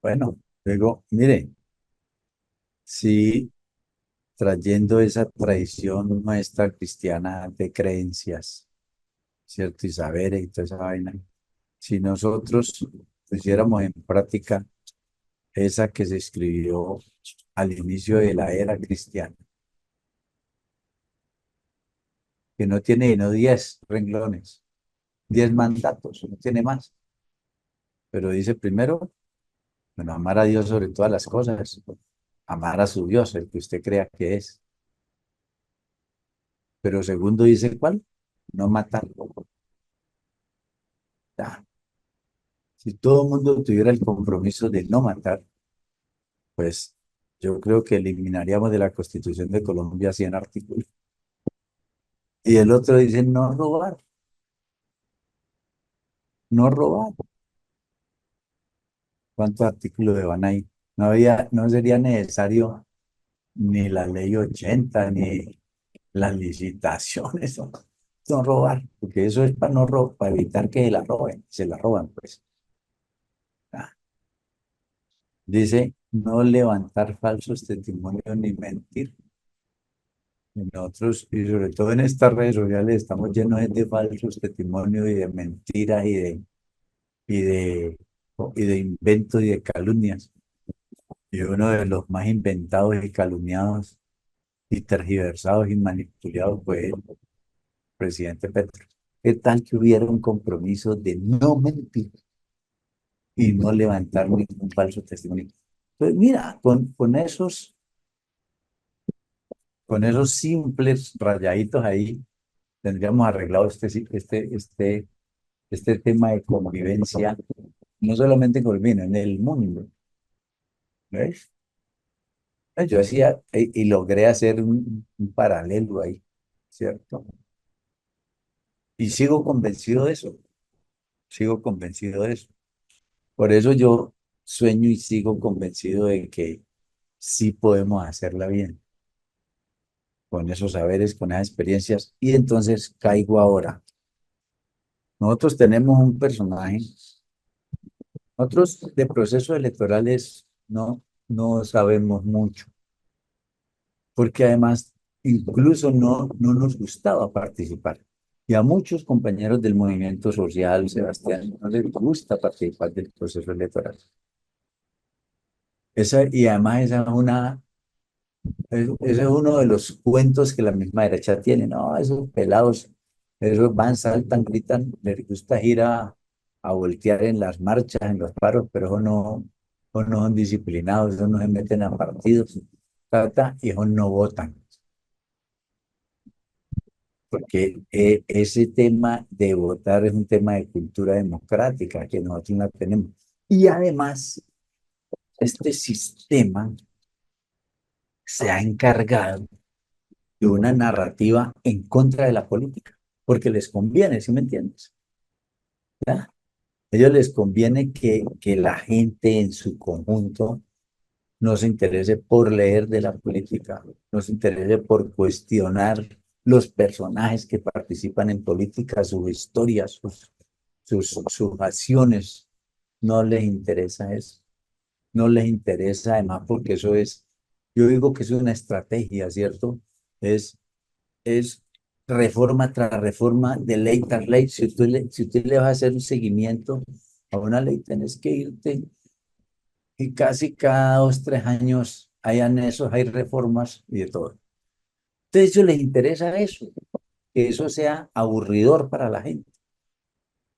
Bueno, luego, mire, sí, trayendo esa tradición nuestra cristiana de creencias, ¿cierto? Y saberes y toda esa vaina, si nosotros pusiéramos en práctica esa que se escribió al inicio de la era cristiana, que no tiene sino 10 renglones, 10 mandatos, no tiene más, pero dice primero, bueno, amar a Dios sobre todas las cosas, amar a su Dios, el que usted crea que es. Pero segundo dice, ¿cuál? No matar. Ya. Si todo el mundo tuviera el compromiso de no matar, pues yo creo que eliminaríamos de la Constitución de Colombia 100 artículos. Y el otro dice no robar, no robar. ¿Cuántos artículos de van ahí? No había, no sería necesario ni la ley 80 ni las licitaciones, no, no robar, porque eso es para no para evitar que la roben, se la roban, pues. Ah, dice, no levantar falsos testimonios ni mentir. Y nosotros, y sobre todo en estas redes sociales, estamos llenos de falsos testimonios y de mentiras y de, y de inventos y de calumnias. Y uno de los más inventados y calumniados y tergiversados y manipulados fue el presidente Petro. ¿Qué tal que hubiera un compromiso de no mentir y no levantar ningún falso testimonio? Pues mira, con esos simples rayaditos ahí, tendríamos arreglado este tema de convivencia, no solamente en Colombia, en el mundo. ¿Ves? Yo hacía y logré hacer un paralelo ahí, ¿cierto? Y sigo convencido de eso, sigo convencido de eso. Por eso yo sueño y sigo convencido de que sí podemos hacerla bien, con esos saberes, con esas experiencias. Y entonces caigo ahora. Nosotros tenemos un personaje, nosotros de procesos electorales no sabemos mucho, porque además incluso no nos gustaba participar. Y a muchos compañeros del movimiento social, Sebastián, no les gusta participar del proceso electoral. Y además ese es uno de los cuentos que la misma derecha tiene. No, esos pelados, esos van, saltan, gritan, les gusta ir a voltear en las marchas, en los paros, pero esos no son disciplinados, esos no se meten a partidos, y esos no votan. Porque ese tema de votar es un tema de cultura democrática que nosotros no tenemos. Y además, este sistema se ha encargado de una narrativa en contra de la política, porque les conviene, ¿sí me entiendes? ¿Ya? A ellos les conviene que la gente en su conjunto no se interese por leer de la política, no se interese por cuestionar los personajes que participan en política, sus historias, sus acciones. No les interesa eso. No les interesa además porque eso es, yo digo que es una estrategia, ¿cierto? Es, es reforma tras reforma, de ley tras ley. Si usted le va a hacer un seguimiento a una ley, tenés que irte y casi cada 2, 3 años hay anexos, hay reformas y de todo. Entonces, a ellos les interesa eso, que eso sea aburridor para la gente.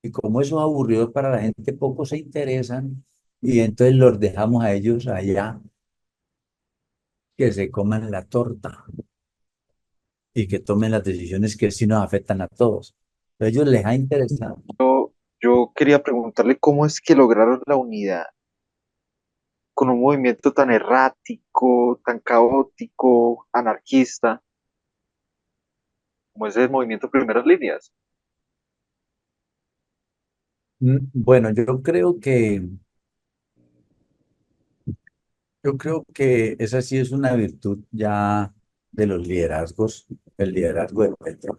Y como eso es aburridor para la gente, pocos se interesan y entonces los dejamos a ellos allá que se coman la torta y que tomen las decisiones que sí nos afectan a todos. A ellos les ha interesado. Yo quería preguntarle cómo es que lograron la unidad con un movimiento tan errático, tan caótico, anarquista, como es el movimiento Primeras Líneas. Bueno, yo creo que esa sí es una virtud ya de los liderazgos, el liderazgo de Petro.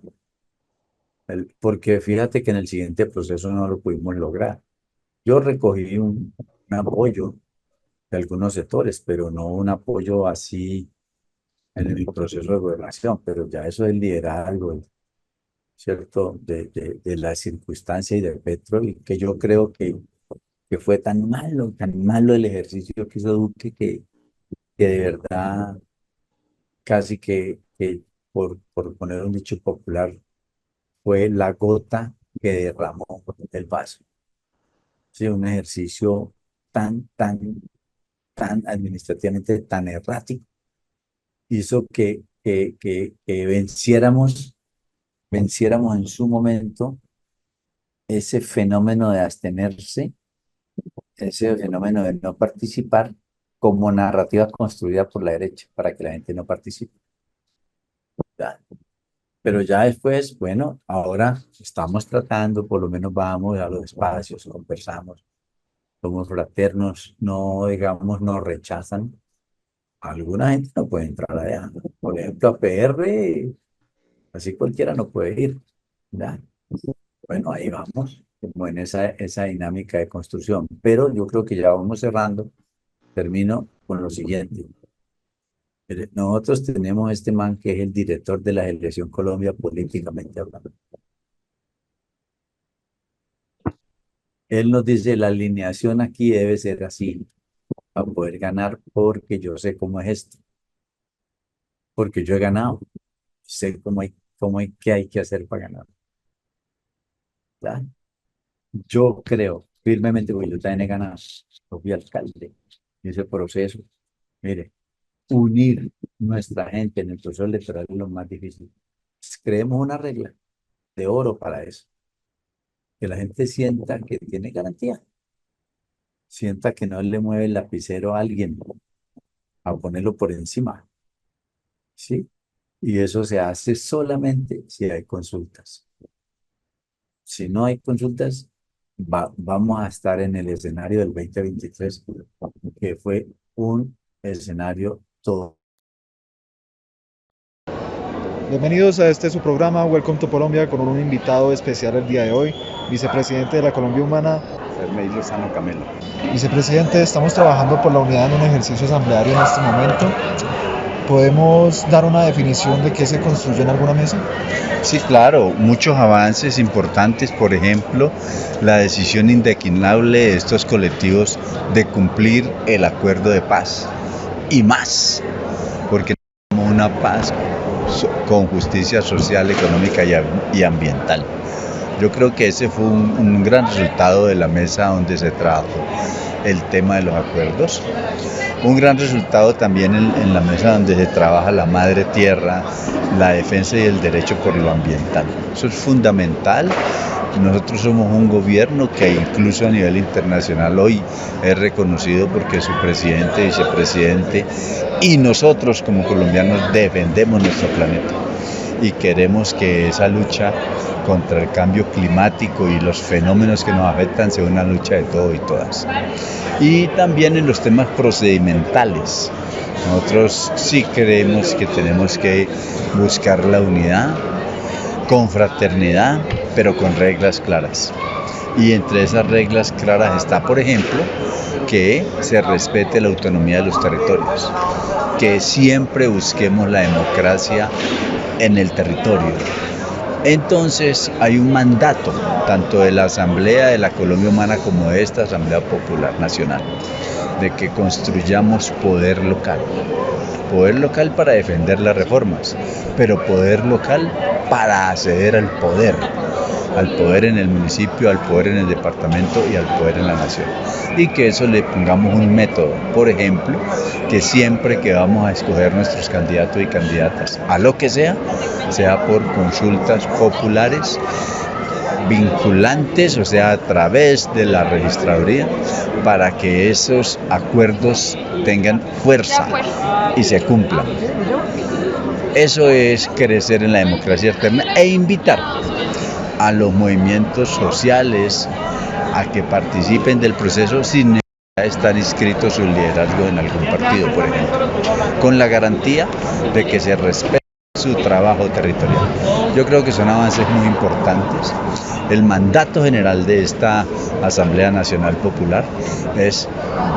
Porque fíjate que en el siguiente proceso no lo pudimos lograr. Yo recogí un apoyo de algunos sectores, pero no un apoyo así en el proceso de gobernación, pero ya eso del liderazgo, ¿cierto? De la circunstancia y de Petro, y que yo creo que fue tan malo el ejercicio que hizo Duque, que de verdad casi que por poner un dicho popular, fue la gota que derramó el vaso. Sí, un ejercicio tan administrativamente tan errático, hizo que venciéramos en su momento ese fenómeno de abstenerse, ese fenómeno de no participar como narrativa construida por la derecha para que la gente no participe. ¿Ya? Pero ya después, bueno, ahora estamos tratando, por lo menos vamos a los espacios, conversamos, somos fraternos, no, digamos, nos rechazan. Alguna gente no puede entrar allá. Por ejemplo, a PR, así cualquiera no puede ir. ¿Ya? Bueno, ahí vamos, como en esa dinámica de construcción. Pero yo creo que ya vamos cerrando. Termino con lo siguiente. Nosotros tenemos este man que es el director de la Selección Colombia políticamente hablando. Él nos dice, la alineación aquí debe ser así para poder ganar porque yo sé cómo es esto, porque yo he ganado, sé qué hay que hacer para ganar. ¿Ya? Yo creo firmemente, porque yo también he ganado, yo fui alcalde, y ese proceso, mire, unir nuestra gente en el proceso electoral es lo más difícil. Creemos una regla de oro para eso, que la gente sienta que tiene garantía, sienta que no le mueve el lapicero a alguien a ponerlo por encima, ¿sí? Y eso se hace solamente si hay consultas. Si no hay consultas, vamos a estar en el escenario del 2023, que fue un escenario todo. Bienvenidos a este su programa Welcome to Colombia con un invitado especial el día de hoy, vicepresidente de la Colombia Humana. Fermey Lozano Camelo. Vicepresidente, estamos trabajando por la unidad en un ejercicio asambleario en este momento. ¿Podemos dar una definición de qué se construyó en alguna mesa? Sí, claro, muchos avances importantes, por ejemplo, la decisión indeclinable de estos colectivos de cumplir el acuerdo de paz y más, porque tenemos una paz con justicia social, económica y ambiental. Yo creo que ese fue un gran resultado de la mesa donde se trabajó el tema de los acuerdos. Un gran resultado también en la mesa donde se trabaja la madre tierra, la defensa y el derecho por lo ambiental. Eso es fundamental. Nosotros somos un gobierno que incluso a nivel internacional hoy es reconocido porque su presidente, vicepresidente y nosotros como colombianos defendemos nuestro planeta y queremos que esa lucha contra el cambio climático y los fenómenos que nos afectan sea una lucha de todos y todas. Y también en los temas procedimentales. Nosotros sí creemos que tenemos que buscar la unidad con fraternidad, pero con reglas claras. Y entre esas reglas claras está, por ejemplo, que se respete la autonomía de los territorios, que siempre busquemos la democracia en el territorio. Entonces hay un mandato, tanto de la Asamblea de la Colombia Humana como de esta Asamblea Popular Nacional, de que construyamos poder local para defender las reformas, pero poder local para acceder al poder en el municipio, al poder en el departamento y al poder en la nación. Y que eso le pongamos un método, por ejemplo, que siempre que vamos a escoger nuestros candidatos y candidatas, a lo que sea por consultas populares, vinculantes, o sea, a través de la registraduría, para que esos acuerdos tengan fuerza y se cumplan. Eso es crecer en la democracia externa e invitar a los movimientos sociales a que participen del proceso sin necesidad de estar inscrito su liderazgo en algún partido, por ejemplo, con la garantía de que se respete su trabajo territorial. Yo creo que son avances muy importantes. El mandato general de esta Asamblea Nacional Popular es: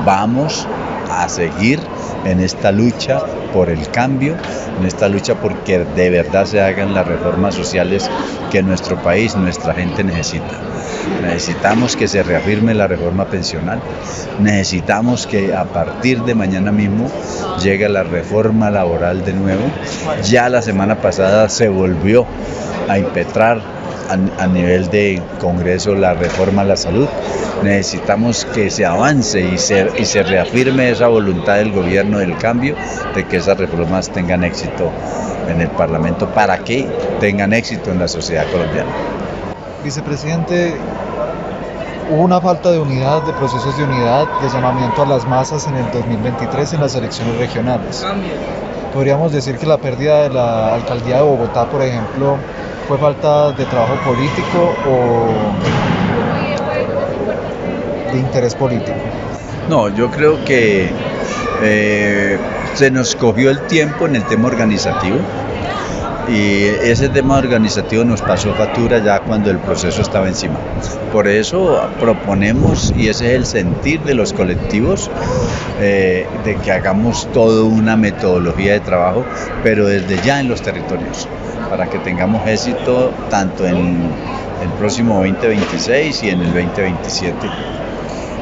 vamos a seguir en esta lucha por el cambio, en esta lucha porque de verdad se hagan las reformas sociales que nuestro país, nuestra gente necesita. Necesitamos que se reafirme la reforma pensional, necesitamos que a partir de mañana mismo llegue la reforma laboral de nuevo. Ya la semana pasada se volvió a impetrar a nivel de Congreso la reforma a la salud. Necesitamos que se avance y se reafirme esa voluntad del gobierno del cambio, de que esas reformas tengan éxito en el Parlamento para que tengan éxito en la sociedad colombiana. Vicepresidente, hubo una falta de unidad, de procesos de unidad, de llamamiento a las masas en el 2023 en las elecciones regionales. Podríamos decir que la pérdida de la alcaldía de Bogotá, por ejemplo, fue falta de trabajo político o de interés político. No, yo creo que se nos cogió el tiempo en el tema organizativo, y ese tema organizativo nos pasó factura ya cuando el proceso estaba encima. Por eso proponemos, y ese es el sentir de los colectivos, de que hagamos toda una metodología de trabajo, pero desde ya en los territorios, para que tengamos éxito tanto en el próximo 2026 y en el 2027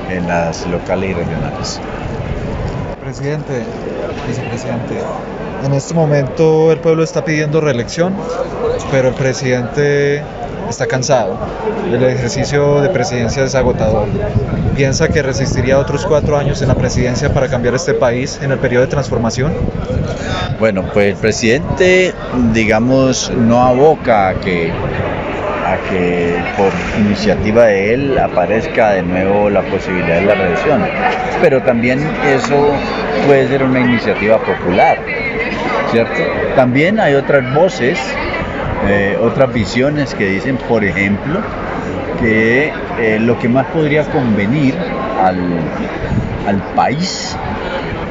en las locales y regionales. Presidente, vicepresidente, en este momento el pueblo está pidiendo reelección, pero el presidente está cansado. El ejercicio de presidencia es agotador. ¿Piensa que resistiría otros 4 años en la presidencia para cambiar este país en el periodo de transformación? Bueno, pues el presidente, digamos, no aboca a que por iniciativa de él aparezca de nuevo la posibilidad de la reelección, pero también eso puede ser una iniciativa popular, ¿cierto? También hay otras voces, otras visiones que dicen, por ejemplo, que lo que más podría convenir al país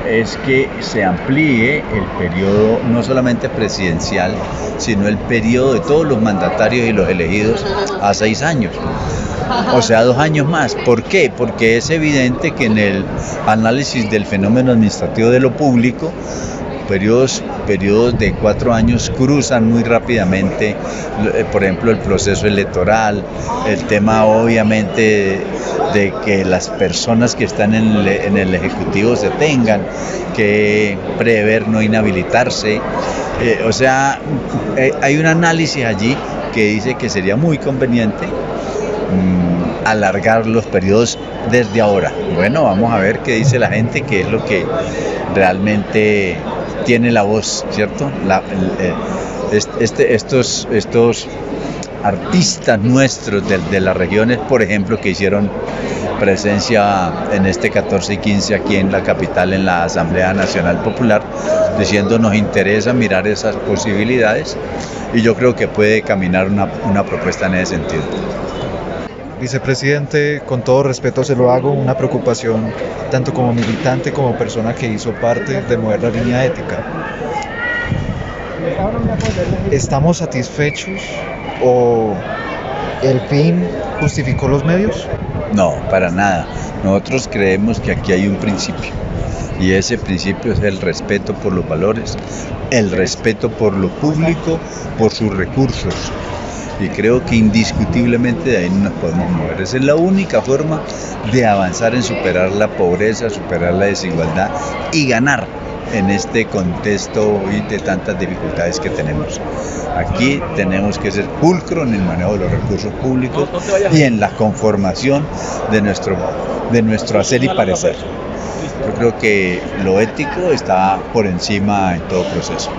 es que se amplíe el periodo no solamente presidencial, sino el periodo de todos los mandatarios y los elegidos a 6 años, o sea, 2 años más. ¿Por qué? Porque es evidente que en el análisis del fenómeno administrativo de lo público, periodos de 4 años cruzan muy rápidamente, por ejemplo, el proceso electoral, el tema obviamente de que las personas que están en el Ejecutivo se tengan que prever no inhabilitarse, o sea, hay un análisis allí que dice que sería muy conveniente alargar los periodos desde ahora. Bueno, vamos a ver qué dice la gente, qué es lo que realmente tiene la voz, ¿cierto? Estos artistas nuestros de las regiones, por ejemplo, que hicieron presencia en este 14 y 15 aquí en la capital, en la Asamblea Nacional Popular, diciendo nos interesa mirar esas posibilidades, y yo creo que puede caminar una propuesta en ese sentido. Vicepresidente, con todo respeto se lo hago, una preocupación tanto como militante como persona que hizo parte de mover la línea ética. ¿Estamos satisfechos o el fin justificó los medios? No, para nada. Nosotros creemos que aquí hay un principio, y ese principio es el respeto por los valores, el respeto por lo público, por sus recursos. Y creo que indiscutiblemente de ahí no nos podemos mover. Esa es la única forma de avanzar en superar la pobreza, superar la desigualdad y ganar en este contexto hoy de tantas dificultades que tenemos. Aquí tenemos que ser pulcro en el manejo de los recursos públicos y en la conformación de nuestro hacer y parecer. Yo creo que lo ético está por encima en todo proceso.